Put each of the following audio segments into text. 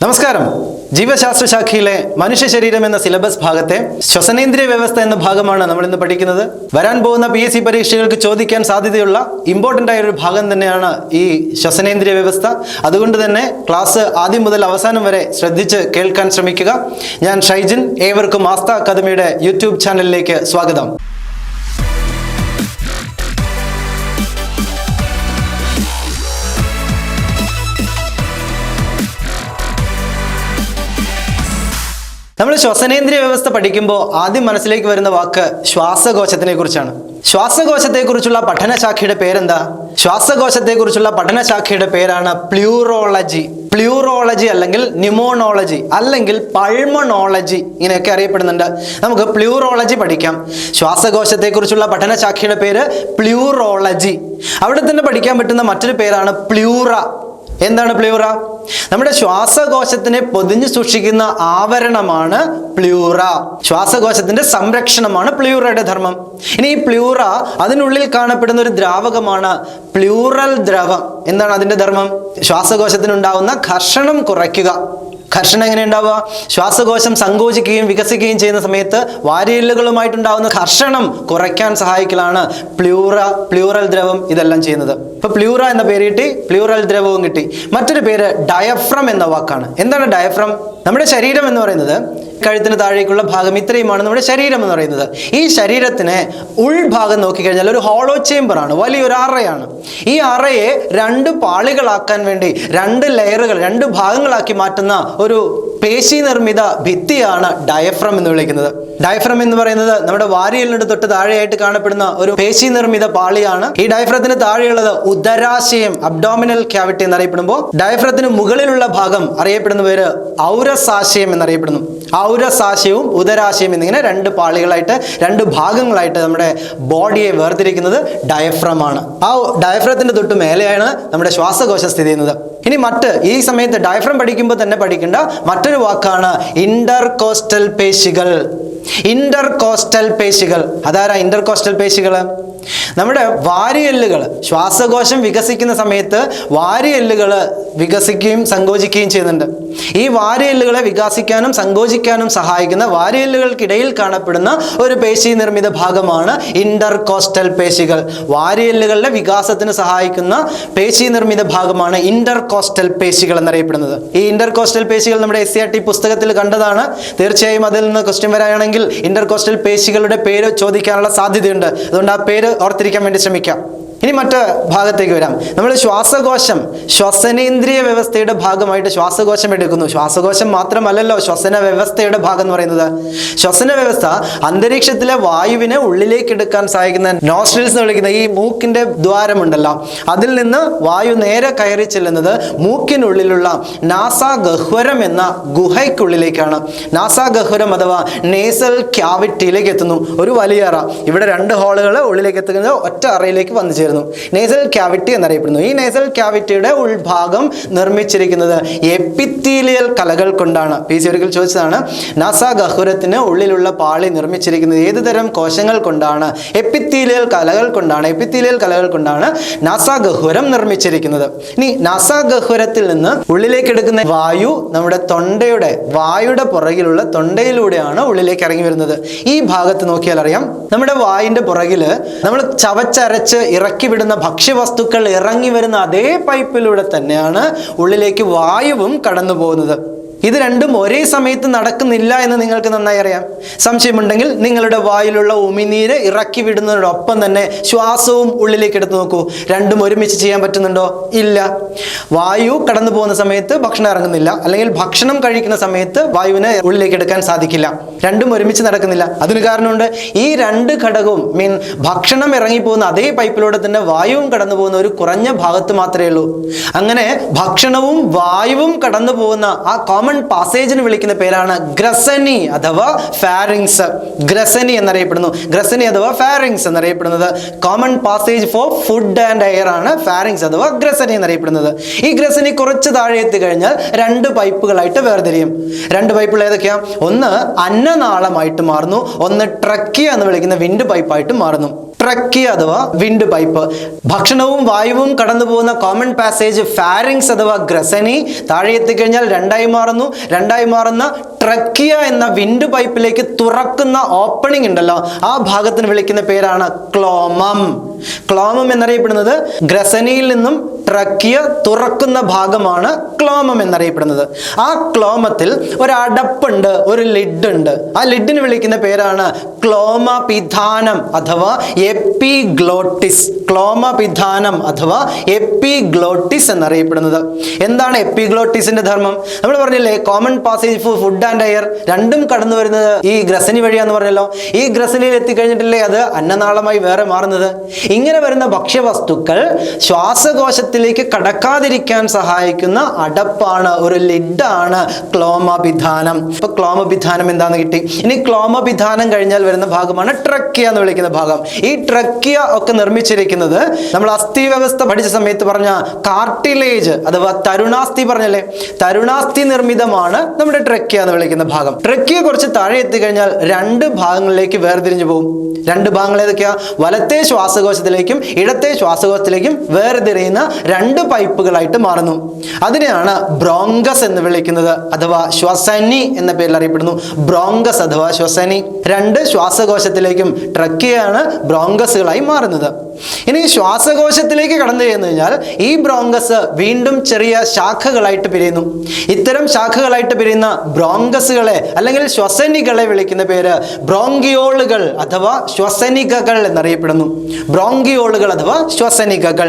നമസ്കാരം. ജീവശാസ്ത്ര ശാഖയിലെ മനുഷ്യ ശരീരം എന്ന സിലബസ് ഭാഗത്തെ ശ്വസനേന്ദ്രിയ വ്യവസ്ഥ എന്ന ഭാഗമാണ് നമ്മൾ ഇന്ന് പഠിക്കുന്നത്. വരാൻ പോകുന്ന PSC പരീക്ഷകൾക്ക് ചോദിക്കാൻ സാധ്യതയുള്ള ഇമ്പോർട്ടൻ്റ് ആയ ഒരു ഭാഗം തന്നെയാണ് ഈ ശ്വസനേന്ദ്രിയ വ്യവസ്ഥ. അതുകൊണ്ട് തന്നെ ക്ലാസ് ആദ്യം മുതൽ അവസാനം വരെ ശ്രദ്ധിച്ച് കേൾക്കാൻ ശ്രമിക്കുക. ഞാൻ ഷൈജിൻ. ഏവർക്കും ആസ്ഥ അക്കാദമിയുടെ യൂട്യൂബ് ചാനലിലേക്ക് സ്വാഗതം. നമ്മൾ ശ്വസനേന്ദ്രിയ വ്യവസ്ഥ പഠിക്കുമ്പോൾ ആദ്യം മനസ്സിലേക്ക് വരുന്ന വാക്ക് ശ്വാസകോശത്തിനെ കുറിച്ചാണ്. ശ്വാസകോശത്തെക്കുറിച്ചുള്ള പഠനശാഖയുടെ പേരെന്താ? ശ്വാസകോശത്തെക്കുറിച്ചുള്ള പഠനശാഖയുടെ പേരാണ് പ്ലൂറോളജി. പ്ലൂറോളജി അല്ലെങ്കിൽ ന്യൂമോണോളജി അല്ലെങ്കിൽ പൾമണോളജി, ഇങ്ങനെയൊക്കെ അറിയപ്പെടുന്നുണ്ട്. നമുക്ക് പ്ലൂറോളജി പഠിക്കാം. ശ്വാസകോശത്തെക്കുറിച്ചുള്ള പഠനശാഖയുടെ പേര് പ്ലൂറോളജി. അവിടെ തന്നെ പഠിക്കാൻ പറ്റുന്ന മറ്റൊരു പേരാണ് പ്ലൂറ. എന്താണ് പ്ലൂറ? നമ്മുടെ ശ്വാസകോശത്തിനെ പൊതിഞ്ഞു സൂക്ഷിക്കുന്ന ആവരണമാണ് പ്ലൂറ. ശ്വാസകോശത്തിന്റെ സംരക്ഷണമാണ് പ്ലൂറയുടെ ധർമ്മം. ഇനി ഈ പ്ലൂറ, അതിനുള്ളിൽ കാണപ്പെടുന്ന ഒരു ദ്രാവകമാണ് പ്ലൂറൽ ദ്രവം. എന്താണ് അതിന്റെ ധർമ്മം? ശ്വാസകോശത്തിനുണ്ടാവുന്ന ഘർഷണം കുറയ്ക്കുക. ഘർഷണം എങ്ങനെ ഉണ്ടാവുക? ശ്വാസകോശം സങ്കോചിക്കുകയും വികസിക്കുകയും ചെയ്യുന്ന സമയത്ത് വാരിയെല്ലുകളുമായിട്ടുണ്ടാവുന്ന ഘർഷണം കുറയ്ക്കാൻ സഹായിക്കലാണ് പ്ലൂറൽ ദ്രവം ഇതെല്ലാം ചെയ്യുന്നത്. ഇപ്പൊ പ്ലൂറ എന്ന പേര് കിട്ടി, പ്ലൂറൽ ദ്രവവും കിട്ടി. മറ്റൊരു പേര് ഡയഫ്രം എന്ന വാക്കാണ്. എന്താണ് ഡയഫ്രം? നമ്മുടെ ശരീരം എന്ന് പറയുന്നത്, കഴുത്തിന് താഴേക്കുള്ള ഭാഗം ഇത്രയുമാണ് നമ്മുടെ ശരീരം എന്ന് പറയുന്നത്. ഈ ശരീരത്തിന് ഉൾഭാഗം നോക്കിക്കഴിഞ്ഞാൽ ഒരു ഹോളോ ചേംബറാണ്, വലിയൊരു അറയാണ്. ഈ അറയെ രണ്ട് പാളികളാക്കാൻ വേണ്ടി രണ്ട് ലെയറുകൾ, രണ്ട് ഭാഗങ്ങളാക്കി മാറ്റുന്ന ഒരു പേശി നിർമ്മിത ഭിത്തിയാണ് ഡയഫ്രം എന്ന് വിളിക്കുന്നത്. ഡയഫ്രം എന്ന് പറയുന്നത് നമ്മുടെ വാരിയെല്ലിന് തൊട്ട് താഴെയായിട്ട് കാണപ്പെടുന്ന ഒരു പേശി നിർമ്മിത പാളിയാണ്. ഈ ഡയഫ്രത്തിന് താഴെയുള്ളത് ഉദരാശയം, അബ്ഡോമിനൽ ക്യാവിറ്റി എന്നറിയപ്പെടുമ്പോൾ, ഡയഫ്രത്തിന് മുകളിലുള്ള ഭാഗം അറിയപ്പെടുന്ന പേര് ഔരസാശയം എന്നറിയപ്പെടുന്നു. ഔരസാശയവും ഉദരാശയം എന്നിങ്ങനെ രണ്ട് പാളികളായിട്ട്, രണ്ട് ഭാഗങ്ങളായിട്ട് നമ്മുടെ ബോഡിയെ വേർതിരിക്കുന്നത് ഡയഫ്രം ആണ്. ആ ഡയഫ്രത്തിന്റെ തൊട്ട് മേലെയാണ് നമ്മുടെ ശ്വാസകോശം സ്ഥിതി ചെയ്യുന്നത്. ഇനി ഈ സമയത്ത് ഡയഫ്രം പഠിക്കുമ്പോൾ തന്നെ പഠിക്കേണ്ട മറ്റൊരു വാക്കാണ് ഇന്റർകോസ്റ്റൽ പേശികൾ. ഇന്റർകോസ്റ്റൽ പേശികൾ. അതാരാ ഇന്റർകോസ്റ്റൽ പേശികൾ? നമ്മുടെ വാരിയെല്ലുകൾ, ശ്വാസകോശം വികസിക്കുന്ന സമയത്ത് വാരിയെല്ലുകൾ വികസിക്കുകയും സങ്കോചിക്കുകയും ചെയ്യുന്നുണ്ട്. ഈ വാരിയെല്ലുകളെ വികസിക്കാനും സങ്കോചിക്കാനും സഹായിക്കുന്ന വാരിയെല്ലുകൾക്കിടയിൽ കാണപ്പെടുന്ന ഒരു പേശി നിർമ്മിത ഭാഗമാണ് ഇന്റർകോസ്റ്റൽ പേശികൾ. വാരിയെല്ലുകളുടെ വികാസത്തിന് സഹായിക്കുന്ന പേശി നിർമ്മിത ഭാഗമാണ് ഇന്റർകോസ്റ്റൽ പേശികൾ എന്നറിയപ്പെടുന്നത്. ഈ ഇന്റർകോസ്റ്റൽ പേശികൾ നമ്മുടെ SCERT പുസ്തകത്തിൽ കണ്ടതാണ്. തീർച്ചയായും അതിൽ നിന്ന് ക്വസ്റ്റ്യൻ വരാണെങ്കിൽ ഇന്റർകോസ്റ്റൽ പേശികളുടെ പേര് ചോദിക്കാനുള്ള സാധ്യതയുണ്ട്. അതുകൊണ്ട് ആ പേര് ഓർത്തിരിക്കാൻ വേണ്ടി ശ്രമിക്കാം. ഇനി മറ്റ് ഭാഗത്തേക്ക് വരാം. നമ്മൾ ശ്വാസകോശം ശ്വസനേന്ദ്രിയ വ്യവസ്ഥയുടെ ഭാഗമായിട്ട് ശ്വാസകോശം എടുക്കുന്നു. ശ്വാസകോശം മാത്രമല്ലല്ലോ ശ്വസന വ്യവസ്ഥയുടെ ഭാഗം എന്ന് പറയുന്നത്. ശ്വസന വ്യവസ്ഥ അന്തരീക്ഷത്തിലെ വായുവിനെ ഉള്ളിലേക്ക് എടുക്കാൻ സഹായിക്കുന്ന നോസ്ട്രിൽസ് എന്ന് വിളിക്കുന്ന ഈ മൂക്കിന്റെ ദ്വാരമുണ്ടല്ലോ, അതിൽ നിന്ന് വായു നേരെ കയറി ചെല്ലുന്നത് മൂക്കിനുള്ളിലുള്ള നാസാഗഹ്വരം എന്ന ഗുഹയ്ക്കുള്ളിലേക്കാണ്. നാസാഗഹ്വരം അഥവാ നേസൽ ക്യാവിറ്റിയിലേക്ക് എത്തുന്നു. ഒരു വലിയ അറ, ഇവിടെ രണ്ട് ഹോളുകൾ ഉള്ളിലേക്ക് എത്തുന്നത് ഒറ്റ അറയിലേക്ക് വന്നു ചേരുന്നു. നേസൽ ക്യാവിറ്റി എന്നറിയപ്പെടുന്നു. ഈ നേസൽ ക്യാവിറ്റിയുടെ ഉൾഭാഗം നിർമ്മിച്ചിരിക്കുന്നത് എപ്പിത്തീലിയൽ കലകൾ കൊണ്ടാണ്. PSC ഒരിക്കൽ ചോദിച്ചതാണ്, നാസാഗഹ്വരത്തിന് ഉള്ളിലുള്ള പാളി നിർമ്മിച്ചിരിക്കുന്നത് ഏത് തരം കോശങ്ങൾ കൊണ്ടാണ്? എപ്പിത്തീലിയൽ കലകൾ കൊണ്ടാണ്. എപ്പിത്തീലിയൽ കലകൾ കൊണ്ടാണ് നാസാഗഹ്വരം നിർമ്മിച്ചിരിക്കുന്നത്. ഇനി നാസാഗഹ്വരത്തിൽ നിന്ന് ഉള്ളിലേക്ക് എടുക്കുന്ന വായു നമ്മുടെ വായുടെ പുറകിലുള്ള തൊണ്ടയിലൂടെയാണ് ഉള്ളിലേക്ക് ഇറങ്ങി വരുന്നത്. ഈ ഭാഗത്ത് നോക്കിയാൽ അറിയാം, നമ്മുടെ വായിന്റെ പുറകില് നമ്മൾ ചവച്ചരച്ച് ഇറക്കി വിടുന്ന ഭക്ഷ്യവസ്തുക്കൾ ഇറങ്ങി വരുന്ന അതേ പൈപ്പിലൂടെ തന്നെയാണ് ഉള്ളിലേക്ക് വായുവും കടന്നു പോകുന്നത്. ഇത് രണ്ടും ഒരേ സമയത്ത് നടക്കുന്നില്ല എന്ന് നിങ്ങൾക്ക് നന്നായി അറിയാം. സംശയമുണ്ടെങ്കിൽ നിങ്ങളുടെ വായിലുള്ള ഉമിനീര് ഇറക്കി വിടുന്നതിനോടൊപ്പം തന്നെ ശ്വാസവും ഉള്ളിലേക്ക് എടുത്തു നോക്കൂ. രണ്ടും ഒരുമിച്ച് ചെയ്യാൻ പറ്റുന്നുണ്ടോ? ഇല്ല. വായു കടന്നു പോകുന്ന സമയത്ത് ഭക്ഷണം ഇറങ്ങുന്നില്ല, അല്ലെങ്കിൽ ഭക്ഷണം കഴിക്കുന്ന സമയത്ത് വായുവിനെ ഉള്ളിലേക്ക് എടുക്കാൻ സാധിക്കില്ല. രണ്ടും ഒരുമിച്ച് നടക്കുന്നില്ല. അതിന് കാരണമുണ്ട്. ഈ രണ്ട് ഘടകവും ഭക്ഷണം ഇറങ്ങിപ്പോകുന്ന അതേ പൈപ്പിലൂടെ തന്നെ വായുവും കടന്നു പോകുന്ന ഒരു കുറഞ്ഞ ഭാഗത്ത് മാത്രമേ ഉള്ളൂ. അങ്ങനെ ഭക്ഷണവും വായുവും കടന്നു പോകുന്ന ആ കോമൺ പാസേജിന് വിളിക്കുന്ന പേരാണ് ഗ്രസനി അഥവാ ഫാരിങ്സ്. ഗ്രസനി എന്നറിയപ്പെടുന്നു. ഗ്രസനി അഥവാ ഫാരിങ്സ് എന്നറിയപ്പെടുന്നത് common passage for food and air ആണ് ഫാരിങ്സ് അഥവാ ഗ്രസനി എന്നറിയപ്പെടുന്നത്. ഈ ഗ്രസനി കുറച്ച് താഴെ എത്തിക്കഴിഞ്ഞാൽ രണ്ട് പൈപ്പുകളായിട്ട് വേർതിരിയും. രണ്ട് പൈപ്പുകൾ ഏതൊക്കെയാ? ഒന്ന് അന്നനാളമായിട്ട് മാറുന്നു, ഒന്ന് ട്രക്കിയ എന്ന് വിളിക്കുന്ന വിൻഡ് പൈപ്പായിട്ട് മാറുന്നു. ട്രക്കിയ അഥവാ വിൻഡ് പൈപ്പ്. ഭക്ഷണവും വായുവും കടന്നു പോകുന്ന കോമൺ പാസേജ് ഫാരിങ്സ് അഥവാ ഗ്രസനി. താഴെ എത്തിക്കഴിഞ്ഞാൽ രണ്ടായി മാറുന്ന ട്രക്കിയ എന്ന വിൻഡ് പൈപ്പിലേക്ക് തുറക്കുന്ന ഓപ്പണിംഗ് ഉണ്ടല്ലോ, ആ ഭാഗത്തിന് വിളിക്കുന്ന പേരാണ് ക്ലോമം. ക്ലോമം എന്നറിയപ്പെടുന്നത് ഗ്രസനിയിൽ നിന്നും ട്രക്കിയ തുറക്കുന്ന ഭാഗമാണ് ക്ലോമം എന്നറിയപ്പെടുന്നത്. ആ ക്ലോമത്തിൽ ഒരു അടപ്പുണ്ട്, ഒരു ലിഡ് ഉണ്ട്. ആ ലിഡിന് വിളിക്കുന്ന പേരാണ് ക്ലോമപിധാനം അഥവാ എപ്പിഗ്ലോട്ടിസ്. ക്ലോമപിധാനം അഥവാ എപ്പിഗ്ലോട്ടിസ് എന്നറിയപ്പെടുന്നത്. എന്താണ് എപ്പിഗ്ലോട്ടിസിന്റെ ധർമ്മം? നമ്മൾ പറഞ്ഞില്ലേ, common passage for food and air, രണ്ടും കടന്നു വരുന്നത് ഈ ഗ്രസനി വഴിയാന്ന് പറഞ്ഞല്ലോ. ഈ ഗ്രസനിയിൽ എത്തിക്കഴിഞ്ഞിട്ടില്ലേ അത് അന്നനാളമായി വേറെ മാറുന്നത്. ഇങ്ങനെ വരുന്ന ഭക്ഷ്യവസ്തുക്കൾ ശ്വാസകോശത്തിലേക്ക് കടക്കാതിരിക്കാൻ സഹായിക്കുന്ന അടപ്പാണ്, ഒരു ലിഡാണ് ക്ലോമപിധാനം. ഇപ്പൊ ക്ലോമപിധാനം എന്താന്ന് കിട്ടി. ഇനി ക്ലോമപിധാനം കഴിഞ്ഞാൽ വരുന്ന ഭാഗമാണ് ട്രക്കിയ എന്ന് വിളിക്കുന്ന ഭാഗം. ഈ ട്രക്കിയ ഒക്കെ നിർമ്മിച്ചിരിക്കുന്നത് നമ്മൾ അസ്ഥി വ്യവസ്ഥ പഠിച്ച സമയത്ത് പറഞ്ഞ കാർട്ടിലേജ് അഥവാ തരുണാസ്ഥി പറഞ്ഞല്ലേ, തരുണാസ്ഥി നിർമ്മിതമാണ് നമ്മുടെ ട്രക്കിയ എന്ന് വിളിക്കുന്ന ഭാഗം. ട്രക്കിയ കുറച്ച് താഴെ എത്തിക്കഴിഞ്ഞാൽ രണ്ട് ഭാഗങ്ങളിലേക്ക് വേർതിരിഞ്ഞു പോകും. രണ്ട് ഭാഗങ്ങൾ ഏതൊക്കെയാ? വലത്തെ ശ്വാസകോശത്തിലേക്കും ഇടത്തെ ശ്വാസകോശത്തിലേക്കും വേർതിരിയുന്ന രണ്ട് പൈപ്പുകളായിട്ട് മാറുന്നു. അതിനെയാണ് ബ്രോങ്കസ് എന്ന് വിളിക്കുന്നത് അഥവാ ശ്വസനി എന്ന പേരിൽ അറിയപ്പെടുന്നു. ബ്രോങ്കസ് അഥവാ ശ്വസനി. രണ്ട് ശ്വാസകോശത്തിലേക്കും ട്രക്കിയാണ് ബ്രോങ്കസുകളായി മാറുന്നത്. ഇനി ശ്വാസകോശത്തിലേക്ക് കടന്നു ചെന്ന് കഴിഞ്ഞാൽ ഈ ബ്രോങ്കസ് വീണ്ടും ചെറിയ ശാഖകളായിട്ട് പിരിയുന്നു. ഇത്തരം ശാഖകളായിട്ട് പിരിയുന്ന ബ്രോങ്കസുകളെ അല്ലെങ്കിൽ ശ്വസനികളെ വിളിക്കുന്ന പേര് ബ്രോങ്കിയോളുകൾ അഥവാ ശ്വസനികകൾ എന്നറിയപ്പെടുന്നു. ബ്രോങ്കിയോളുകൾ അഥവാ ശ്വസനികകൾ.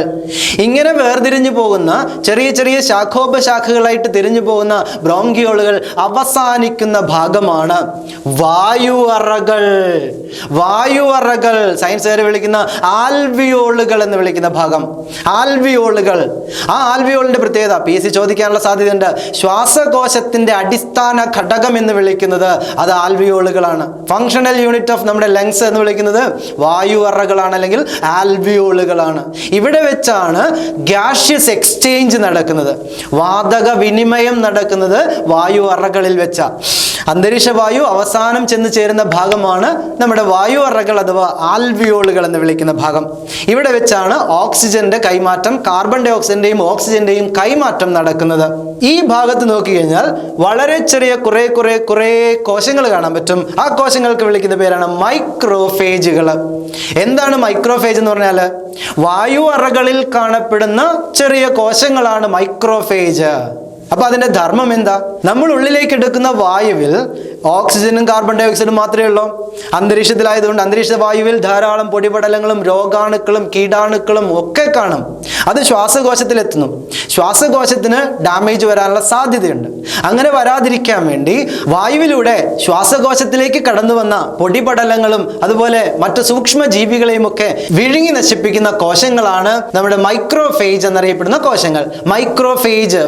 ഇങ്ങനെ വേർതിരിഞ്ഞു പോകുന്ന ചെറിയ ചെറിയ ശാഖോപശാഖകളായിട്ട് തിരിഞ്ഞു പോകുന്ന ബ്രോങ്കിയോളുകൾ അവസാനിക്കുന്ന ഭാഗമാണ് വായുവറകൾ. വായുവറകൾ സയൻസുകാർ വിളിക്കുന്ന ആൽവിയോളുകൾ എന്ന് വിളിക്കുന്ന ഭാഗം. ആൽവിയോളുകൾ. ആ ആൽവിയോളിന്റെ പ്രത്യേകത PSC ചോദിക്കാനുള്ള സാധ്യതയുണ്ട്. ശ്വാസകോശത്തിന്റെ അടിസ്ഥാന ഘടകം എന്ന് വിളിക്കുന്നത് അത് ആൽവിയോളുകളാണ്. ഫങ്ഷണൽ യൂണിറ്റ് ഓഫ് നമ്മുടെ ലങ്സ് എന്ന് വിളിക്കുന്നത് വായുവറകളാണ് അല്ലെങ്കിൽ ആൽവിയോളുകളാണ്. ഇവിടെ വെച്ചാണ് ഗ്യാഷ്യസ് എക്സ്ചേഞ്ച് നടക്കുന്നത്, വാതക വിനിമയം നടക്കുന്നത് വായുവറകളിൽ വെച്ച. അന്തരീക്ഷ വായു അവസാനം ചെന്ന് ചേരുന്ന ഭാഗമാണ് നമ്മുടെ വായുവറകൾ അഥവാ ആൽവിയോളുകൾ എന്ന് വിളിക്കുന്ന ഭാഗം. ഇവിടെ വെച്ചാണ് ഓക്സിജന്റെ കൈമാറ്റം, കാർബൺ ഡൈ ഓക്സൈഡിന്റെയും ഓക്സിജന്റെയും കൈമാറ്റം നടക്കുന്നത്. ഈ ഭാഗത്ത് നോക്കിക്കഴിഞ്ഞാൽ വളരെ ചെറിയ കുറെ കോശങ്ങൾ കാണാൻ പറ്റും. ആ കോശങ്ങൾക്ക് വിളിക്കുന്ന പേരാണ് മൈക്രോഫേജുകൾ. എന്താണ് മൈക്രോഫേജ് എന്ന് പറഞ്ഞാൽ? വായു അറകളിൽ കാണപ്പെടുന്ന ചെറിയ കോശങ്ങളാണ് മൈക്രോഫേജ്. അപ്പൊ അതിന്റെ ധർമ്മം എന്താ? നമ്മൾ ഉള്ളിലേക്ക് എടുക്കുന്ന വായുവിൽ ഓക്സിജനും കാർബൺ ഡൈ ഓക്സൈഡും മാത്രമേ ഉള്ളൂ. അന്തരീക്ഷത്തിലായതുകൊണ്ട് അന്തരീക്ഷ വായുവിൽ ധാരാളം പൊടിപടലങ്ങളും രോഗാണുക്കളും കീടാണുക്കളും ഒക്കെ കാണും. അത് ശ്വാസകോശത്തിൽ എത്തുന്നു. ശ്വാസകോശത്തിന് ഡാമേജ് വരാനുള്ള സാധ്യതയുണ്ട്. അങ്ങനെ വരാതിരിക്കാൻ വേണ്ടി വായുവിലൂടെ ശ്വാസകോശത്തിലേക്ക് കടന്നു വന്ന പൊടിപടലങ്ങളും അതുപോലെ മറ്റു സൂക്ഷ്മ ജീവികളെയും ഒക്കെ വിഴുങ്ങി നശിപ്പിക്കുന്ന കോശങ്ങളാണ് നമ്മുടെ മൈക്രോഫേജ് എന്നറിയപ്പെടുന്ന കോശങ്ങൾ. മൈക്രോഫേജ്,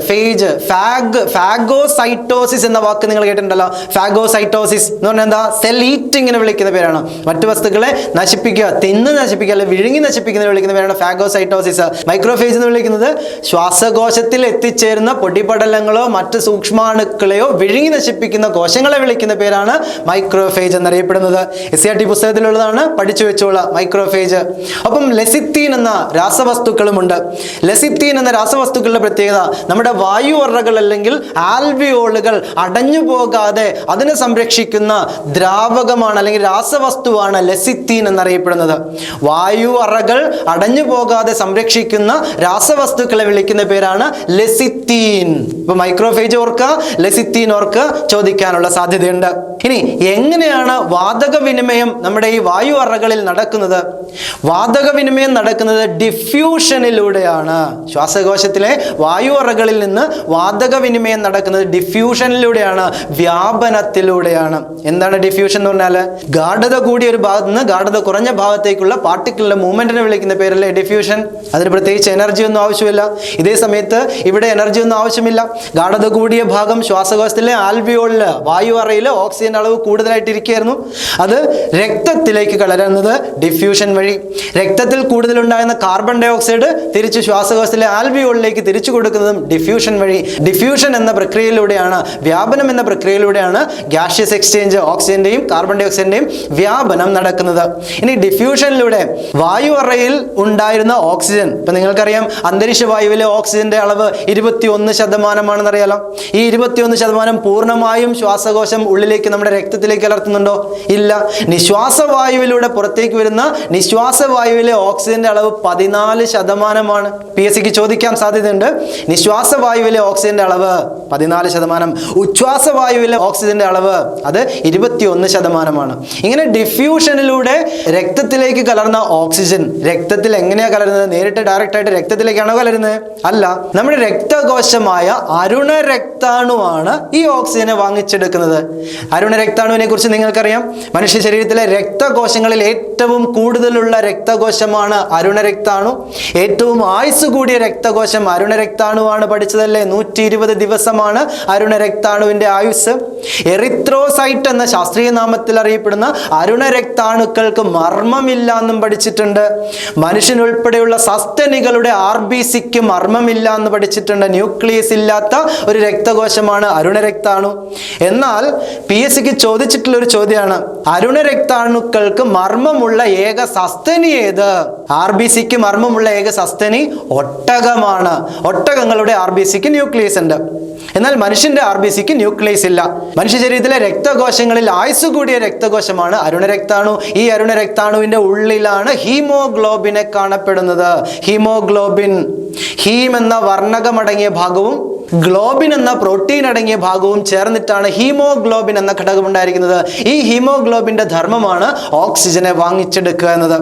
ഫാഗോസൈറ്റോസിസ് എന്ന വാക്ക് നിങ്ങൾ കേട്ടിട്ടുണ്ടല്ലോ. ഫാഗോസൈറ്റോസിസ് എന്ന് പറഞ്ഞാൽ എന്താ? സെൽ ഈറ്റിംഗ് എന്ന് വിളിക്കുന്ന പേരാണ്. മറ്റു വസ്തുക്കളെ നശിപ്പിക്കുക, തിന്ന് നശിപ്പിക്കുക, അല്ലെ വിഴുങ്ങി നശിപ്പിക്കുന്ന വിളിക്കുന്ന പേരാണ് ഫാഗോസൈറ്റോസിസ്. മൈക്രോഫേജ് എന്ന് വിളിക്കുന്നത് ശ്വാസകോശത്തിൽ എത്തിച്ചേരുന്ന പൊടിപടലങ്ങളോ മറ്റ് സൂക്ഷ്മാണുക്കളെയോ വിഴുങ്ങി നശിപ്പിക്കുന്ന കോശങ്ങളെ വിളിക്കുന്ന പേരാണ് മൈക്രോഫേജ് എന്നറിയപ്പെടുന്നത്. SCERT പുസ്തകത്തിലുള്ളതാണ്, പഠിച്ചു വെച്ചോളൂ മൈക്രോഫേജ്. ഒപ്പം ലെസിത്തീൻ എന്ന രാസവസ്തുക്കളുമുണ്ട്. ലെസിത്തീൻ എന്ന രാസവസ്തുക്കളുടെ പ്രത്യേകത നമ്മുടെ വായു അറകൾ അല്ലെങ്കിൽ ആൽവിയോളുകൾ അടഞ്ഞു പോകാതെ അതിനെ സംരക്ഷിക്കുന്ന ദ്രാവകമാണ് അല്ലെങ്കിൽ രാസവസ്തുവാണ് ലെസിത്തീൻ എന്നറിയപ്പെടുന്നത്. വായു അറകൾ അടഞ്ഞു പോകാതെ സംരക്ഷിക്കുന്ന രാസവസ്തുക്കളെ വിളിക്കുന്ന പേരാണ് ലെസിത്തീൻ. ഇപ്പൊ മൈക്രോഫേജ് ഓർക്കുക, ലെസിത്തീൻ ഓർക്കുക, ചോദിക്കാനുള്ള സാധ്യതയുണ്ട്. ഇനി എങ്ങനെയാണ് വാതക വിനിമയം നമ്മുടെ ഈ വായു അറകളിൽ നടക്കുന്നത്? വാതക വിനിമയം നടക്കുന്നത് ഡിഫ്യൂഷനിലൂടെയാണ്. ശ്വാസകോശത്തിലെ വായു അറകളിൽ നിന്ന് വാതക വിനിമയം നടക്കുന്നത് ഡിഫ്യൂഷനിലൂടെയാണ്, വ്യാപനത്തിലൂടെയാണ്. എന്താണ് ഡിഫ്യൂഷൻ എന്ന് പറഞ്ഞാൽ? ഗാഢത കൂടിയ ഒരു ഭാഗത്ത് നിന്ന് ഗാഢത കുറഞ്ഞ ഭാഗത്തേക്കുള്ള പാർട്ടിക്കിളിന്റെ മൂവ്മെന്റിനെ വിളിക്കുന്ന പേരല്ലേ ഡിഫ്യൂഷൻ. അതിന് പ്രത്യേകിച്ച് എനർജി ഒന്നും ആവശ്യമില്ല. ഇതേ സമയത്ത് ഇവിടെ എനർജി ഒന്നും ആവശ്യമില്ല. ഗാഢത കൂടിയ ഭാഗം ശ്വാസകോശത്തിലെ ആൽവിയോളില് വായു അറയിൽ ഓക്സിജൻ അളവ് കൂടുതലായിട്ടിരിക്കുകയായിരുന്നു. അത് രക്തത്തിലേക്ക് കലരുന്നത് ഡിഫ്യൂഷൻ വഴി. രക്തത്തിൽ കൂടുതലുണ്ടായിരുന്ന കാർബൺ ഡൈ ഓക്സൈഡ് തിരിച്ച് ശ്വാസകോശത്തിലെ ആൽവിയോളിലേക്ക് തിരിച്ചു കൊടുക്കുന്നതും ഡിഫ്യൂഷൻ വഴി. ഡിഫ്യൂഷൻ എന്ന പ്രക്രിയയിലൂടെയാണ്, വ്യാപനം എന്ന പ്രക്രിയയിലൂടെയാണ് ഗ്യാഷ്യസ് എക്സ്ചേഞ്ച്, ഓക്സിജന്റെയും കാർബൺ ഡൈ ഓക്സൈഡിന്റെയും വ്യാപനം നടക്കുന്നത്. ഇനി ഡിഫ്യൂഷനിലൂടെ വായു അറയിൽ ഉണ്ടായിരുന്ന ഓക്സിജൻ, ഇപ്പൊ നിങ്ങൾക്കറിയാം അന്തരീക്ഷ വായുവിലെ ഓക്സിജന്റെ അളവ് 21% അറിയാലോ. ഈ 21% പൂർണ്ണമായും ശ്വാസകോശം ഉള്ളിലേക്ക് നമ്മുടെ രക്തത്തിലേക്ക് കലർത്തുന്നുണ്ടോ? ഇല്ല. നിശ്വാസവായുവിലൂടെ പുറത്തേക്ക് വരുന്ന നിശ്വാസവായുവിലെ ഓക്സിജന്റെ അളവ് 14%. PSCക്ക് ചോദിക്കാൻ സാധ്യതയുണ്ട്. നിശ്വാസവായുവിലെ ഓക്സിജന്റെ അളവ് 14%, ഉച്ഛ്വാസവായുവിലെ ഓക്സിജന്റെ അളവ് അത് 21%. ഇങ്ങനെ ഡിഫ്യൂഷനിലൂടെ രക്തത്തിലേക്ക് കലർന്ന ഓക്സിജൻ രക്തത്തിൽ എങ്ങനെയാ കലരുന്നത്? നേരിട്ട് ഡയറക്റ്റ് ആയിട്ട് രക്തത്തിലേക്കാണോ കലരുന്നത്? അല്ല. നമ്മുടെ രക്തകോശമായ അരുണരക്താണുവാണ് ഈ ഓക്സിജനെ വാങ്ങിച്ചെടുക്കുന്നത്. അരുണരക്താണുവിനെ കുറിച്ച് നിങ്ങൾക്കറിയാം. മനുഷ്യ ശരീരത്തിലെ രക്തകോശങ്ങളിൽ ഏറ്റവും കൂടുതലുള്ള രക്തകോശമാണ് അരുണരക്താണു. ഏറ്റവും ആയുസ് കൂടിയ രക്തകോശം അരുണരക്താണുവാണ്. പഠിച്ചതല്ലേ? 120 ദിവസമാണ് അരുണരക്താണുവിന്റെ ആയുസ്. എറിത്രോസൈറ്റ് എന്ന ശാസ്ത്രീയ നാമത്തിൽ അറിയപ്പെടുന്ന അരുണരക്താണുക്കൾക്ക് മർമ്മമില്ല എന്നും പഠിച്ചിട്ടുണ്ട്. മനുഷ്യനുൾപ്പെടെയുള്ള സസ്തനികളുടെ RBCക്ക് മർമ്മമില്ല എന്ന് പഠിച്ചിട്ടുണ്ട്. ന്യൂക്ലിയസ് ഇല്ലാത്ത ഒരു രക്തകോശമാണ് അരുണരക്താണു. എന്നാൽ PSCക്ക് ചോദിച്ചിട്ടുള്ള ഒരു ചോദ്യമാണ്, അരുണരക്താണുക്കൾക്ക് മർമ്മമുള്ള ഏക സസ്തനി ഏത്? RBCക്ക് മർമ്മമുള്ള ഏക സസ്തനി ഒട്ടകമാണ്. ഒട്ടകങ്ങളുടെ RBCക്ക് ന്യൂക്ലിയസ് ഉണ്ട്. എന്നാൽ മനുഷ്യന്റെ RBCക്ക് ന്യൂക്ലിയസ് ഇല്ല. മനുഷ്യ ശരീരത്തിലെ രക്തകോശങ്ങളിൽ ആയുസ് കൂടിയ രക്തകോശമാണ് അരുണരക്താണു. ഈ അരുണരക്താണുവിന്റെ ഉള്ളിലാണ് ഹീമോഗ്ലോബിനെ കാണപ്പെടുന്നത്. ഹീമോഗ്ലോബിൻ, ഹീം എന്ന വർണ്ണകമടങ്ങിയ ഭാഗവും ഗ്ലോബിൻ എന്ന പ്രോട്ടീൻ അടങ്ങിയ ഭാഗവും ചേർന്നിട്ടാണ് ഹീമോഗ്ലോബിൻ എന്ന ഘടകം ഉണ്ടായിരിക്കുന്നത്. ഈ ഹീമോഗ്ലോബിന്റെ ധർമ്മമാണ് ഓക്സിജനെ വാങ്ങിച്ചെടുക്കുക എന്നത്.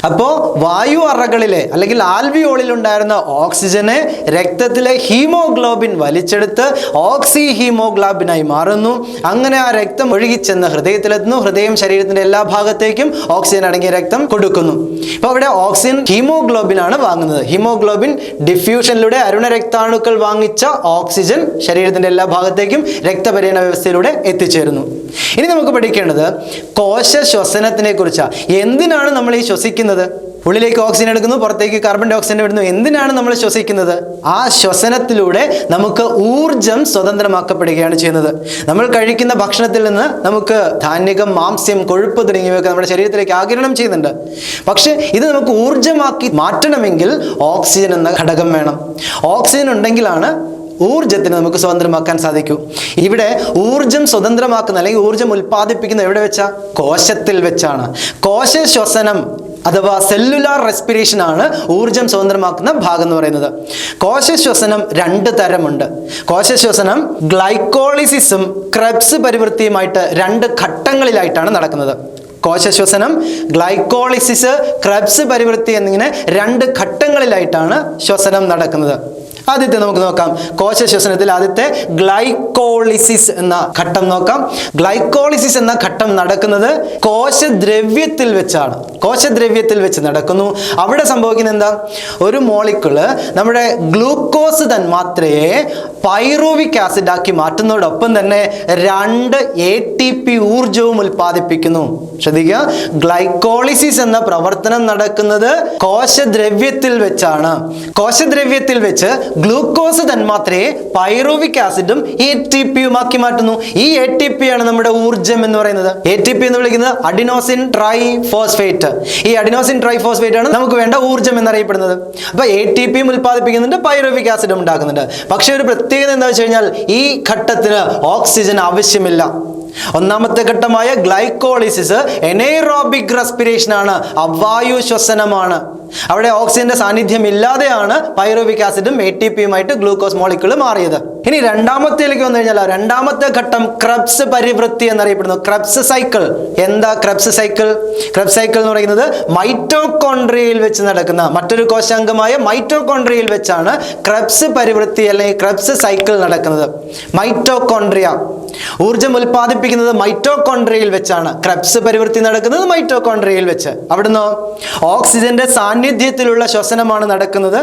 അപ്പോ വായു അറകളിലെ അല്ലെങ്കിൽ ആൽവിയോളിൽ ഉണ്ടായിരുന്ന ഓക്സിജനെ രക്തത്തിലെ ഹീമോഗ്ലോബിൻ വലിച്ചെടുത്ത് ഓക്സി ഹീമോഗ്ലോബിനായി മാറുന്നു. അങ്ങനെ ആ രക്തം ഒഴുകിച്ചെന്ന് ഹൃദയത്തിലെത്തുന്നു. ഹൃദയം ശരീരത്തിന്റെ എല്ലാ ഭാഗത്തേക്കും ഓക്സിജൻ അടങ്ങിയ രക്തം കൊടുക്കുന്നു. അപ്പൊ അവിടെ ഓക്സിജൻ ഹീമോഗ്ലോബിൻ ആണ് വാങ്ങുന്നത്. ഹീമോഗ്ലോബിൻ ഡിഫ്യൂഷനിലൂടെ അരുണരക്താണുക്കൾ വാങ്ങിച്ച ഓക്സിജൻ ശരീരത്തിന്റെ എല്ലാ ഭാഗത്തേക്കും രക്തപര്യന വ്യവസ്ഥയിലൂടെ എത്തിച്ചേരുന്നു. ഇനി നമുക്ക് പഠിക്കേണ്ടത് കോശ ശ്വസനത്തിനെ കുറിച്ചാണ്. എന്തിനാണ് നമ്മൾ ഈ ശ്വസിക്കുന്നത്? ഉള്ളിലേക്ക് ഓക്സിജൻ എടുക്കുന്നു, പുറത്തേക്ക് കാർബൺ ഡൈ ഓക്സൈഡ് വിടുന്നു. എന്തിനാണ് നമ്മൾ ശ്വസിക്കുന്നത്? ആ ശ്വസനത്തിലൂടെ നമുക്ക് ഊർജം സ്വതന്ത്രമാക്കപ്പെടുകയാണ് ചെയ്യുന്നത്. നമ്മൾ കഴിക്കുന്ന ഭക്ഷണത്തിൽ നിന്ന് നമുക്ക് ധാന്യകം, മാംസ്യം, കൊഴുപ്പ് തുടങ്ങിയവയൊക്കെ നമ്മുടെ ശരീരത്തിലേക്ക് ആഗിരണം ചെയ്യുന്നുണ്ട്. പക്ഷെ ഇത് നമുക്ക് ഊർജമാക്കി മാറ്റണമെങ്കിൽ ഓക്സിജൻ എന്ന ഘടകം വേണം. ഓക്സിജൻ ഉണ്ടെങ്കിലാണ് ഊർജത്തിന് നമുക്ക് സ്വതന്ത്രമാക്കാൻ സാധിക്കൂ. ഇവിടെ ഊർജം സ്വതന്ത്രമാക്കുന്ന അല്ലെങ്കിൽ ഊർജം ഉൽപ്പാദിപ്പിക്കുന്ന എവിടെ വെച്ചാ? കോശത്തിൽ വെച്ചാണ്. കോശ ശ്വസനം അഥവാ സെല്ലുലാർ റെസ്പിറേഷൻ ആണ് ഊർജം സ്വതന്ത്രമാക്കുന്ന ഭാഗം എന്ന് പറയുന്നത്. കോശശ്വസനം 2 തരമുണ്ട്. കോശശ്വസനം ഗ്ലൈക്കോളിസിസും ക്രെബ്സ് പരിവൃത്തിയുമായിട്ട് 2 ഘട്ടങ്ങളിലായിട്ടാണ് നടക്കുന്നത്. കോശശ്വസനം, ഗ്ലൈക്കോളിസിസ്, ക്രെബ്സ് പരിവൃത്തി എന്നിങ്ങനെ 2 ഘട്ടങ്ങളിലായിട്ടാണ് ശ്വസനം നടക്കുന്നത്. ആദ്യത്തെ നമുക്ക് നോക്കാം. കോശശ്വസനത്തിൽ ആദ്യത്തെ ഗ്ലൈക്കോളിസിസ് എന്ന ഘട്ടം നോക്കാം. ഗ്ലൈക്കോളിസിസ് എന്ന ഘട്ടം നടക്കുന്നത് കോശദ്രവ്യത്തിൽ വെച്ചാണ്. കോശദ്രവ്യത്തിൽ വെച്ച് നടക്കുന്നു. അവിടെ സംഭവിക്കുന്നത് എന്താ? ഒരു മോളിക്യൂള് നമ്മുടെ ഗ്ലൂക്കോസ് തന്മാത്രയെ പൈറുവിക് ആസിഡ് ആക്കി മാറ്റുന്നതോടൊപ്പം തന്നെ 2 ATP ഊർജവും ഉൽപ്പാദിപ്പിക്കുന്നു. ശ്രദ്ധിക്കുക, ഗ്ലൈക്കോളിസിസ് എന്ന പ്രവർത്തനം നടക്കുന്നത് കോശദ്രവ്യത്തിൽ വെച്ചാണ്. കോശദ്രവ്യത്തിൽ വെച്ച് ഗ്ലൂക്കോസ് തന്മാത്രയെ പൈറുവിക് ആസിഡും ATPയുമാക്കി മാറ്റുന്നു. ഈ ATP ആണ് നമ്മുടെ ഊർജം എന്ന് പറയുന്നത്. ATP എന്ന് വിളിക്കുന്നത് അഡിനോസിൻ ട്രൈഫോസ്ഫേറ്റ്. ഈ അഡിനോസിൻ ട്രൈഫോസ്ഫേറ്റ് ആണ് നമുക്ക് വേണ്ട ഊർജം എന്നറിയപ്പെടുന്നത്. അപ്പൊ ATPയും ഉൽപ്പാദിപ്പിക്കുന്നുണ്ട്, പൈറുവിക് ആസിഡും ഉണ്ടാക്കുന്നുണ്ട്. പക്ഷെ ഒരു പ്രത്യേകത എന്താ വെച്ച് കഴിഞ്ഞാൽ ഈ ഘട്ടത്തിന് ഓക്സിജൻ ആവശ്യമില്ല. ഒന്നാമത്തെ ഘട്ടമായ ഗ്ലൈക്കോളിസിസ് എനൈറോബിക് റെസ്പിറേഷൻ ആണ്, അവായു ശ്വസനമാണ്. അവിടെ ഓക്സിജന്റെ സാന്നിധ്യം ഇല്ലാതെയാണ് പൈറുവിക് ആസിഡും ATPയുമായിട്ട് ഗ്ലൂക്കോസ് മോളിക്യൂൾ മാറിയത്. ഇനി രണ്ടാമത്തേലേക്ക് വന്നു കഴിഞ്ഞാൽ രണ്ടാമത്തെ ഘട്ടം ക്രെബ്സ് പരിവൃത്തി എന്നറിയപ്പെടുന്നു. Krebs cycle. എന്താ ക്രെബ്സ് സൈക്കിൾ? ക്രെബ്സ് സൈക്കിൾ എന്ന് പറയുന്നത് മൈറ്റോകോൺട്രിയയിൽ വെച്ച് നടക്കുന്ന മറ്റൊരു കോശാംഗമായ മൈറ്റോകോൺട്രിയയിൽ വെച്ചാണ് ക്രെബ്സ് പരിവൃത്തി അല്ലെങ്കിൽ ക്രെബ്സ് സൈക്കിൾ നടക്കുന്നത്. മൈറ്റോകോൺട്രിയ ഊർജം ഉൽപ്പാദിപ്പിക്കുന്നത് മൈറ്റോകോൺട്രിയയിൽ വെച്ചാണ്. ക്രെബ്സ് പരിവൃത്തി നടക്കുന്നത് മൈറ്റോകോൺട്രിയയിൽ വെച്ച്. അവിടുന്ന് ഓക്സിജന്റെ സാന്നിധ്യത്തിലുള്ള ശ്വസനമാണ് നടക്കുന്നത്.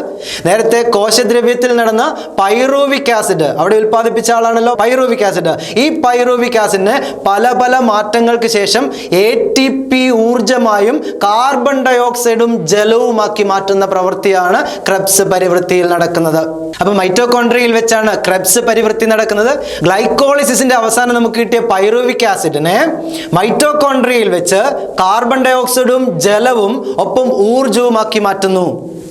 നേരത്തെ കോശദ്രവ്യത്തിൽ നടന്ന പൈറൂവിക് ആസിഡ് അവിടെ ഉൽപ്പാദിപ്പിച്ച ആളാണല്ലോ പൈറൂവിക് ആസിഡ്. ഈ പൈറൂവിക് ആസിഡിനെ പല പല മാറ്റങ്ങൾക്ക് ശേഷം ATP ഊർജമായും കാർബൺ ഡയോക്സൈഡും ജലവുമാക്കി മാറ്റുന്ന പ്രവൃത്തിയാണ് ക്രെബ്സ് പരിവൃത്തിയിൽ നടക്കുന്നത്. അപ്പൊ മൈറ്റോകോൺട്രിയയിൽ വെച്ചാണ് ക്രെബ്സ് പരിവൃത്തി നടക്കുന്നത്. ഗ്ലൈക്കോളിസിന്റെ അവസാനം നമുക്ക് കിട്ടിയ പൈറൂവിക് ആസിഡിനെ മൈറ്റോകോൺട്രിയയിൽ വെച്ച് കാർബൺ ഡയോക്സൈഡും ജലവും ഒപ്പം ഊർജവുമാക്കി മാറ്റുന്നു.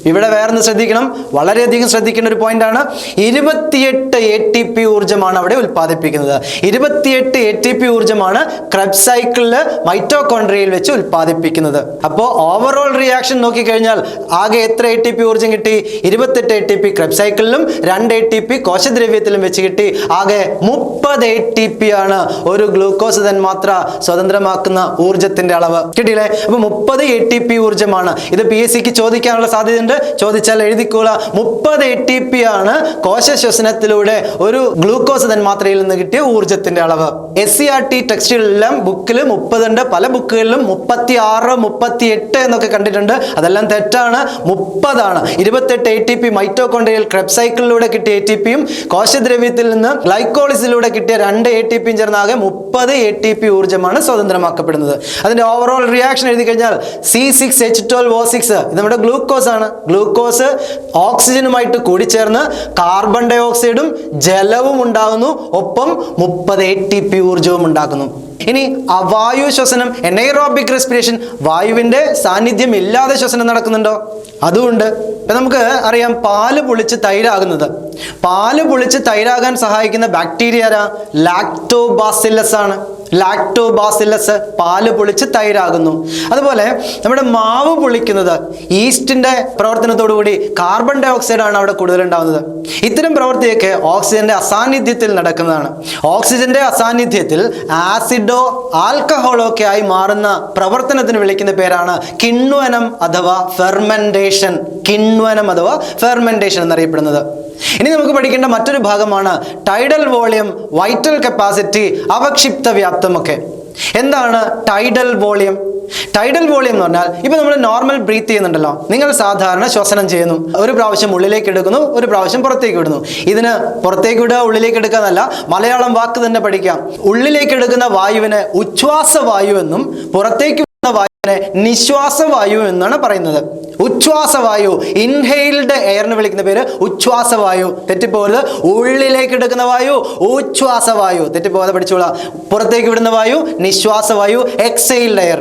ഇവിടെ വേറൊന്ന് ശ്രദ്ധിക്കണം, വളരെയധികം ശ്രദ്ധിക്കേണ്ട ഒരു പോയിന്റ് ആണ്. 28 ATP ഊർജ്ജമാണ് അവിടെ ഉൽപ്പാദിപ്പിക്കുന്നത്. 28 ATP ഊർജ്ജമാണ് ക്രെബ്സ് സൈക്കിളിൽ മൈറ്റോകോൺട്രിയയിൽ വെച്ച് ഉൽപ്പാദിപ്പിക്കുന്നത്. അപ്പോൾ ഓവറോൾ റിയാക്ഷൻ നോക്കിക്കഴിഞ്ഞാൽ ആകെ എത്ര ATP ഊർജ്ജം കിട്ടി? 28 ATP ക്രെബ്സ് സൈക്കിളിലും 2 ATP കോശദ്രവ്യത്തിലും വെച്ച് കിട്ടി. ആകെ 30 ATP ആണ് ഒരു ഗ്ലൂക്കോസ് തന്മാത്ര സ്വതന്ത്രമാക്കുന്ന ഊർജ്ജത്തിന്റെ അളവ്. കിട്ടിയില്ലേ? അപ്പൊ 30 ATP ഊർജ്ജമാണ്. ഇത് PSCക്ക് ചോദിക്കാനുള്ള സാധ്യതയുണ്ട്. ചോദിച്ചാൽ എഴുതിക്കോള. 30 ATP ആണ് കോശ ശ്വസനത്തിലൂടെ ഒരു ഗ്ലൂക്കോസ് തന്മാത്രയിൽ നിന്ന് കിട്ടിയ ഊർജ്ജത്തിന്റെ അളവ്. SCERT ടെക്സ്റ്റുകളിലെല്ലാം ബുക്കിൽ 30 ഉണ്ട്, പല ബുക്കുകളിലും 36, 38 എന്നൊക്കെ കണ്ടിട്ടുണ്ട്. അതെല്ലാം തെറ്റാണ്. 30 ആണ്. 28 ATP മൈറ്റോകോൺട്രിയൽ ക്രെബ്സ് സൈക്കിളിലൂടെ കിട്ടിയ ATPയും കോശദ്രവ്യത്തിൽ നിന്ന് ഗ്ലൈക്കോളിസിലൂടെ കിട്ടിയ 2 ATPയും ചേർന്നാകെ 30 ATP ഊർജ്ജമാണ് സ്വതന്ത്രമാക്കപ്പെടുന്നത്. അതിന്റെ ഓവറോൾ റിയാക്ഷൻ എഴുതി കഴിഞ്ഞാൽ C6H12O6 ഇത് നമ്മുടെ ഗ്ലൂക്കോസ് ആണ്. ഗ്ലൂക്കോസ് ഓക്സിജനുമായിട്ട് കൂടിച്ചേർന്ന് കാർബൺ ഡയോക്സൈഡും ജലവും ഉണ്ടാകുന്നു, ഒപ്പം 30 ATP ഊർജവും ഉണ്ടാക്കുന്നു. ഇനി അവായു ശ്വസനം, എനൈറോബിക് റെസ്പിറേഷൻ, വായുവിന്റെ സാന്നിധ്യം ഇല്ലാതെ ശ്വസനം നടക്കുന്നുണ്ടോ? അതുകൊണ്ട് ഇപ്പൊ നമുക്ക് അറിയാം പാല് പുളിച്ച് തൈരാകുന്നത്. പാല് പുളിച്ച് തൈരാകാൻ സഹായിക്കുന്ന ബാക്ടീരിയ ലാക്ടോബാസില്ലസ് ആണ്. ലാക്ടോബാസില്ലസ് പാല് പൊളിച്ച് തൈരാകുന്നു. അതുപോലെ നമ്മുടെ മാവ് പൊളിക്കുന്നത് ഈസ്റ്റിന്റെ പ്രവർത്തനത്തോടുകൂടി കാർബൺ ഡൈ ഓക്സൈഡ് ആണ് അവിടെ കൂടുതൽ ഉണ്ടാകുന്നത്. ഇത്തരം പ്രവൃത്തിയൊക്കെ ഓക്സിജന്റെ അസാന്നിധ്യത്തിൽ നടക്കുന്നതാണ്. ഓക്സിജന്റെ അസാന്നിധ്യത്തിൽ ആസിഡോ ആൽക്കഹോളോ ഒക്കെ ആയി മാറുന്ന പ്രവർത്തനത്തിന് വിളിക്കുന്ന പേരാണ് കിണ്വനം അഥവാ ഫെർമെന്റേഷൻ. കിണ്വനം അഥവാ ഫെർമെന്റേഷൻ എന്നറിയപ്പെടുന്നത്. ഇനി നമുക്ക് പഠിക്കേണ്ട മറ്റൊരു ഭാഗമാണ് ടൈഡൽ വോളിയം, വൈറ്റൽ കപ്പാസിറ്റി, അവക്ഷിപ്ത വ്യാപ്തം ഒക്കെ. എന്താണ് ടൈഡൽ വോളിയം? ടൈഡൽ വോളിയം എന്ന് പറഞ്ഞാൽ ഇപ്പൊ നമ്മൾ നോർമൽ ബ്രീത്ത് ചെയ്യുന്നുണ്ടല്ലോ, നിങ്ങൾ സാധാരണ ശ്വസനം ചെയ്യുന്നു, ഒരു പ്രാവശ്യം ഉള്ളിലേക്ക് എടുക്കുന്നു, ഒരു പ്രാവശ്യം പുറത്തേക്ക് വിടുന്നു. ഇതിന് പുറത്തേക്ക് വിടുക ഉള്ളിലേക്ക് എടുക്കുക എന്നല്ല, മലയാളം വാക്ക് തന്നെ പഠിക്കാം. ഉള്ളിലേക്ക് എടുക്കുന്ന വായുവിന് ഉച്ഛ്വാസ വായു എന്നും പുറത്തേക്ക് വിടുന്ന വായുവിനെ നിശ്വാസ വായു എന്നാണ് പറയുന്നത്. ഉച്ഛ്വാസവായു, ഇൻഹെയിൽഡ് എയറിന് വിളിക്കുന്ന പേര് ഉച്ഛ്വാസവായു. തെറ്റിപ്പോകരുത്. ഉള്ളിലേക്ക് എടുക്കുന്ന വായു ഉച്ഛ്വാസവായു, തെറ്റിപ്പോകാതെ പഠിച്ചോളാം. പുറത്തേക്ക് വിടുന്ന വായു നിശ്വാസവായു, എക്സെയിൽഡ് എയർ.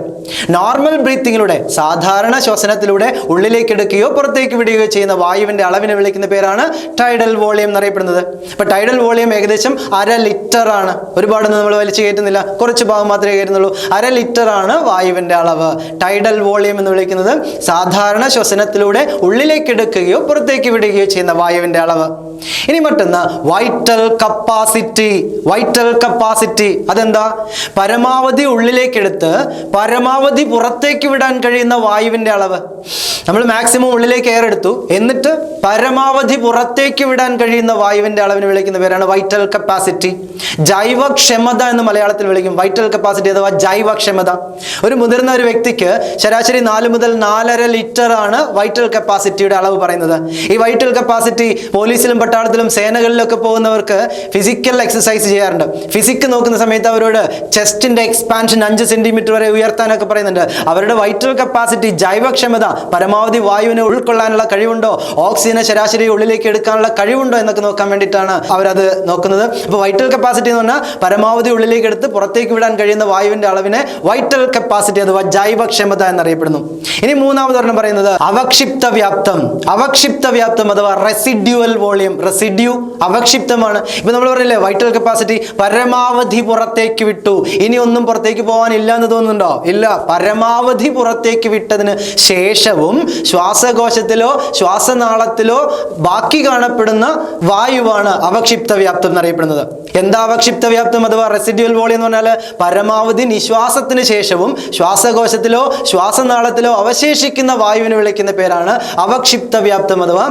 നോർമൽ ബ്രീത്തിങ്ങിലൂടെ, സാധാരണ ശ്വസനത്തിലൂടെ ഉള്ളിലേക്ക് എടുക്കുകയോ പുറത്തേക്ക് വിടുകയോ ചെയ്യുന്ന വായുവിന്റെ അളവിനെ വിളിക്കുന്ന പേരാണ് ടൈഡൽ വോളിയം എന്നറിയപ്പെടുന്നത്. അപ്പൊ ടൈഡൽ വോളിയം ഏകദേശം 1/2 ലിറ്റർ ആണ്. ഒരുപാടൊന്നും നമ്മൾ വലിച്ചു കയറ്റുന്നില്ല, കുറച്ച് ഭാഗം മാത്രമേ കയറ്റുന്നുള്ളൂ. 1/2 ലിറ്റർ ആണ് വായുവിന്റെ അളവ്. ടൈഡൽ വോളിയം എന്ന് വിളിക്കുന്നത് സാധാരണ ശ്വസനത്തിലൂടെ ഉള്ളിലേക്ക് എടുക്കുകയോ പുറത്തേക്ക് വിടുകയോ ചെയ്യുന്ന വായുവിന്റെ അളവ്. ഇനി മറ്റൊന്ന് വൈറ്റൽ കപ്പാസിറ്റി. വൈറ്റൽ കപ്പാസിറ്റി അതെന്താ? പരമാവധി ഉള്ളിലേക്ക് എടുത്ത് പരമാവധി പുറത്തേക്ക് വിടാൻ കഴിയുന്ന വായുവിന്റെ അളവ്. നമ്മൾ മാക്സിമം ഉള്ളിലേക്ക് എയർ എടുത്തു, എന്നിട്ട് പരമാവധി പുറത്തേക്ക് വിടാൻ കഴിയുന്ന വായുവിന്റെ അളവിന് വിളിക്കുന്ന പേരാണ് വൈറ്റൽ കപ്പാസിറ്റി. ജൈവക്ഷമത എന്ന് മലയാളത്തിൽ വിളിക്കും. വൈറ്റൽ കപ്പാസിറ്റി അഥവാ ജൈവക്ഷമത. ഒരു മുതിർന്ന ഒരു വ്യക്തിക്ക് ശരാശരി 4 മുതൽ 4.5 ലിറ്റർ ആണ് വൈറ്റൽ കപ്പാസിറ്റിയുടെ അളവ് പറയുന്നത്. ഈ വൈറ്റൽ കപ്പാസിറ്റി പോലീസിലും പട്ടാളത്തിലും സേനകളിലൊക്കെ പോകുന്നവർക്ക് ഫിസിക്കൽ എക്സസൈസ് ചെയ്യാറുണ്ട്. ഫിസിക്ക് നോക്കുന്ന സമയത്ത് അവരോട് ചെസ്റ്റിന്റെ എക്സ്പാൻഷൻ 5 സെന്റിമീറ്റർ വരെ ഉയർത്താനൊക്കെ പറയുന്നുണ്ട്. അവരുടെ വൈറ്റൽ കപ്പാസിറ്റി, ജൈവക്ഷമത, പരമാവധി വായുവിനെ ഉൾക്കൊള്ളാനുള്ള കഴിവുണ്ടോ, ഓക്സിജനെ ശരാശരി ഉള്ളിലേക്ക് എടുക്കാനുള്ള കഴിവുണ്ടോ എന്നൊക്കെ നോക്കാൻ വേണ്ടിയിട്ടാണ് അവരത് നോക്കുന്നത്. അപ്പോൾ വൈറ്റൽ കപ്പാസിറ്റി എന്ന് പറഞ്ഞാൽ പരമാവധി ഉള്ളിലേക്ക് എടുത്ത് പുറത്തേക്ക് വിടാൻ കഴിയുന്ന വായുവിന്റെ അളവിനെ വൈറ്റൽ കപ്പാസിറ്റി അഥവാ ജൈവക്ഷമത എന്നറിയപ്പെടുന്നു. ഇനി മൂന്നാമതൊരെണ്ണം പറയുന്നത് അവക്ഷിപ്ത വ്യാപ്തം. അവക്ഷിപ്ത വ്യാപ്തം അഥവാ റെസിഡ്യൂവൽ വോളിയം. റെസിഡ്യൂ അവക്ഷിപ്തമാണ്. ഇപ്പൊ നമ്മൾ പറയില്ലേ വൈറ്റൽ കപ്പാസിറ്റി പരമാവധി പുറത്തേക്ക് വിട്ടു, ഇനി ഒന്നും പുറത്തേക്ക് പോകാനില്ല എന്ന് തോന്നുന്നുണ്ടോ? ഇല്ല. പരമാവധി പുറത്തേക്ക് വിട്ടതിന് ശേഷവും ശ്വാസകോശത്തിലോ ശ്വാസനാളത്തിലോ ബാക്കി കാണപ്പെടുന്ന വായുവാണ് അവക്ഷിപ്ത വ്യാപ്തം എന്നറിയപ്പെടുന്നത്. എന്താ അവക്ഷിപ്ത വ്യാപ്തം അഥവാ റെസിഡ്യൂവൽ വോളിയം എന്ന് പറഞ്ഞാൽ പരമാവധി നിശ്വാസത്തിന് ശേഷവും ശ്വാസകോശത്തിലോ ശ്വാസനാളത്തിലോ അവശേഷിക്കുന്ന വായുവിനെ വിളിക്കുന്ന പേരാണ് അവക്ഷിപ്ത വ്യാപ്തം അഥവാ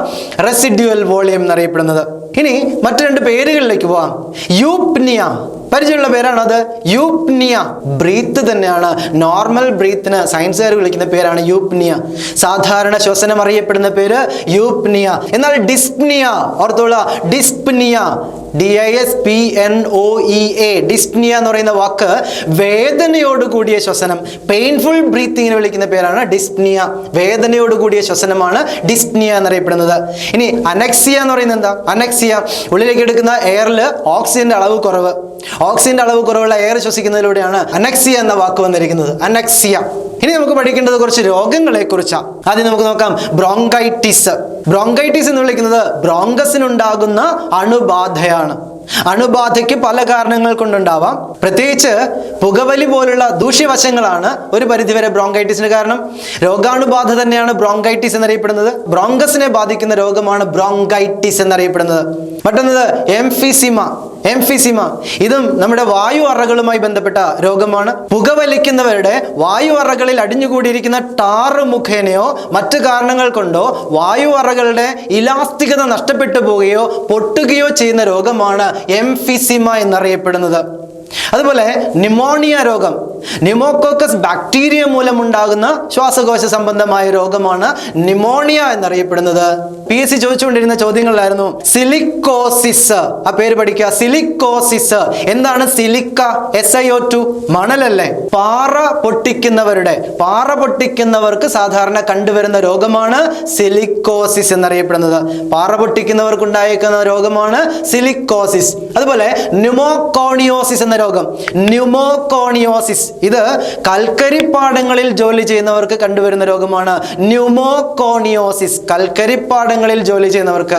റെസിഡ്യൂവൽ വോളിയം എന്നറിയപ്പെടുന്നത്. ഇനി മറ്റു രണ്ട് പേരുകളിലേക്ക് പോവാം. യൂപ്നിയ, പരിചയമുള്ള പേരാണ് അത്. യൂപ്നിയ ബ്രീത്ത് തന്നെയാണ്. നോർമൽ ബ്രീത്തിന് സയൻസുകാർ വിളിക്കുന്ന പേരാണ് യൂപ്നിയ. സാധാരണ ശ്വസനം അറിയപ്പെടുന്ന പേര് യൂപ്നിയ. എന്നാൽ ഡിസ്പ്നിയ ഓർത്തോളാം, ഡിസ്പ്നിയ, DISPNOEA, ഡിസ്പ്നിയ എന്ന് പറയുന്ന വാക്ക് വേദനയോട് കൂടിയ ശ്വസനം, പെയിൻഫുൾ ബ്രീത്തിങ്ങിനെ വിളിക്കുന്ന പേരാണ് ഡിസ്പ്നിയ. വേദനയോട് കൂടിയ ശ്വസനമാണ് ഡിസ്പ്നിയ എന്നറിയപ്പെടുന്നത്. ഇനി അനക്സിയ എന്ന് പറയുന്നത് എന്താ? അനക്സിയ, ഉള്ളിലേക്ക് എടുക്കുന്ന എയറിൽ ഓക്സിജന്റെ അളവ് കുറവ്. ഓക്സിജന്റെ അളവ് കുറവുള്ള എയർ ശ്വസിക്കുന്നതിലൂടെയാണ് അനക്സിയ എന്ന വാക്ക് വന്നിരിക്കുന്നത്. അനക്സിയ. ഇനി നമുക്ക് പഠിക്കേണ്ടത് കുറച്ച് രോഗങ്ങളെ കുറിച്ചാണ്. ആദ്യം നമുക്ക് നോക്കാം ബ്രോങ്കൈറ്റിസ്. ബ്രോങ്കൈറ്റിസ് എന്ന് വിളിക്കുന്നത് ബ്രോങ്കസിനുണ്ടാകുന്ന അണുബാധയാണ്. അണുബാധയ്ക്ക് പല കാരണങ്ങൾ കൊണ്ടുണ്ടാവാം. പ്രത്യേകിച്ച് പുകവലി പോലുള്ള ദൂഷ്യവശങ്ങളാണ് ഒരു പരിധിവരെ ബ്രോങ്കൈറ്റിസിന് കാരണം. രോഗാണുബാധ തന്നെയാണ് ബ്രോങ്കൈറ്റിസ് എന്നറിയപ്പെടുന്നത്. ബ്രോങ്കസിനെ ബാധിക്കുന്ന രോഗമാണ് ബ്രോങ്കൈറ്റിസ് എന്നറിയപ്പെടുന്നത്. മറ്റൊന്നത് എംഫിസിമ. എംഫിസിമ ഇതും നമ്മുടെ വായു അറകളുമായി ബന്ധപ്പെട്ട രോഗമാണ്. പുകവലിക്കുന്നവരുടെ വായു അറകളിൽ അടിഞ്ഞുകൂടിയിരിക്കുന്ന ടാറ് മുഖേനയോ മറ്റു കാരണങ്ങൾ കൊണ്ടോ വായു അറകളുടെ ഇലാസ്തികത നഷ്ടപ്പെട്ടു പോവുകയോ പൊട്ടുകയോ ചെയ്യുന്ന രോഗമാണ് എംഫിസിമ എന്നറിയപ്പെടുന്നത്. അതുപോലെ ന്യൂമോണിയ രോഗം, ന്യൂമോകോക്കസ് ബാക്ടീരിയ മൂലമുണ്ടാകുന്ന ശ്വാസകോശ സംബന്ധമായ രോഗമാണ് ന്യൂമോണിയ എന്നറിയപ്പെടുന്നത്. PSC ചോദിച്ചുകൊണ്ടിരുന്ന ചോദ്യങ്ങളിലായിരുന്നു സിലിക്കോസിസ്. ആ പേര് പഠിക്കുക, സിലിക്കോസിസ്. എന്താണ് സിലിക്ക? SiO2, മണലല്ലേ? പാറ പൊട്ടിക്കുന്നവർക്ക് സാധാരണ കണ്ടുവരുന്ന രോഗമാണ് സിലിക്കോസിസ് എന്നറിയപ്പെടുന്നത്. പാറ പൊട്ടിക്കുന്നവർക്ക് ഉണ്ടായേക്കുന്ന രോഗമാണ് സിലിക്കോസിസ്. അതുപോലെ ന്യൂമോകോണിയോസിസ് എന്ന രോഗം, ന്യൂമോകോണിയോസിസ്, ഇത് കൽക്കരിപ്പാടങ്ങളിൽ ജോലി ചെയ്യുന്നവർക്ക് കണ്ടുവരുന്ന രോഗമാണ് ന്യൂമോകോണിയോസിസ്. കൽക്കരിപ്പാടങ്ങളിൽ ജോലി ചെയ്യുന്നവർക്ക്.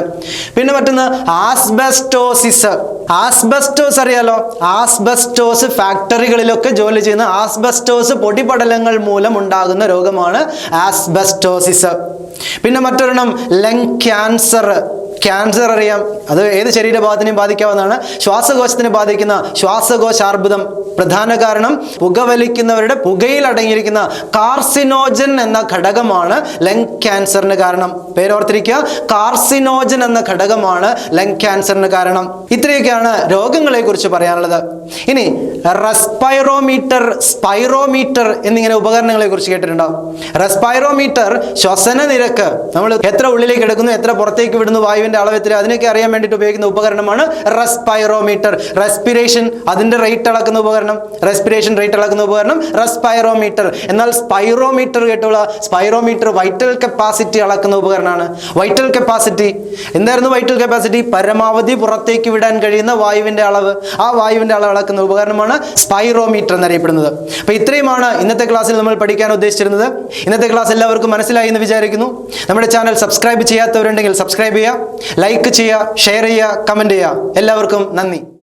പിന്നെ മറ്റൊന്ന് ആസ്ബസ്റ്റോസിസ്. ആസ്ബസ്റ്റോസ് അറിയാലോ, ആസ്ബസ്റ്റോസ് ഫാക്ടറികളിലൊക്കെ ജോലി ചെയ്യുന്ന ആസ്ബസ്റ്റോസ് പൊടിപടലങ്ങൾ മൂലം ഉണ്ടാകുന്ന രോഗമാണ് ആസ്ബസ്റ്റോസിസ്. പിന്നെ മറ്റൊരെണ്ണം ലങ് ക്യാൻസർ. ക്യാൻസർ അറിയാം, അത് ഏത് ശരീരഭാഗത്തിനെയും ബാധിക്കാവുന്നതാണ്. ശ്വാസകോശത്തിനെ ബാധിക്കുന്ന ശ്വാസകോശാർബുദം പ്രധാന കാരണം പുകവലിക്കുന്നവരുടെ പുകയിൽ അടങ്ങിയിരിക്കുന്ന കാർസിനോജൻ എന്ന ഘടകമാണ് ലങ് ക്യാൻസറിന് കാരണം. പേരോർത്തിരിക്കുക, കാർസിനോജൻ എന്ന ഘടകമാണ് ലങ് ക്യാൻസറിന് കാരണം. ഇത്രയൊക്കെയാണ് രോഗങ്ങളെ കുറിച്ച് പറയാനുള്ളത്. ഇനി റെസ്പൈറോമീറ്റർ, സ്പൈറോമീറ്റർ എന്നിങ്ങനെ ഉപകരണങ്ങളെ കുറിച്ച് കേട്ടിട്ടുണ്ടോ? റെസ്പൈറോമീറ്റർ ശ്വസന നിരക്ക്, നമ്മൾ എത്ര ഉള്ളിലേക്ക് എടുക്കുന്നു, എത്ര പുറത്തേക്ക് വിടുന്നു, വായുവിന്റെ അളവ് എത്ര, അതിനൊക്കെ അറിയാൻ വേണ്ടിയിട്ട് ഉപയോഗിക്കുന്ന ഉപകരണമാണ് റെസ്പൈറോമീറ്റർ. റെസ്പിറേഷൻ, അതിന്റെ റേറ്റ് അളക്കുന്ന ഉപകരണം, റെസ്പിറേഷൻ റേറ്റ് അളക്കുന്ന ഉപകരണം റെസ്പൈറോമീറ്റർ. എന്നാൽ സ്പൈറോമീറ്റർ കേട്ടോളാം, സ്പൈറോമീറ്റർ വൈറ്റൽ കപ്പാസിറ്റി അളക്കുന്ന ഉപകരണമാണ്. വൈറ്റൽ കപ്പാസിറ്റി എന്തായിരുന്നു? വൈറ്റൽ കപ്പാസിറ്റി പരമാവധി പുറത്തേക്ക് വിടാൻ കഴിയുന്ന വായുവിന്റെ അളവ്. ആ വായുവിന്റെ അളവ് അളക്കുന്ന ഉപകരണമാണ് സ്പൈറോമീറ്റർ എന്നറിയപ്പെടുന്നത്. അപ്പൊ ഇത്രയുമാണ് ഇന്നത്തെ ക്ലാസ്സിൽ നമ്മൾ പഠിക്കാൻ ഉദ്ദേശിച്ചിരുന്നത്. ഇന്നത്തെ ക്ലാസ് എല്ലാവർക്കും മനസ്സിലായി എന്ന് വിചാരിക്കുന്നു. നമ്മുടെ ചാനൽ സബ്സ്ക്രൈബ് ചെയ്യാത്തവരുണ്ടെങ്കിൽ സബ്സ്ക്രൈബ് ചെയ്യുക, ലൈക്ക് ചെയ്യുക, ഷെയർ ചെയ്യുക, കമന്റ് ചെയ്യുക. എല്ലാവർക്കും നന്ദി.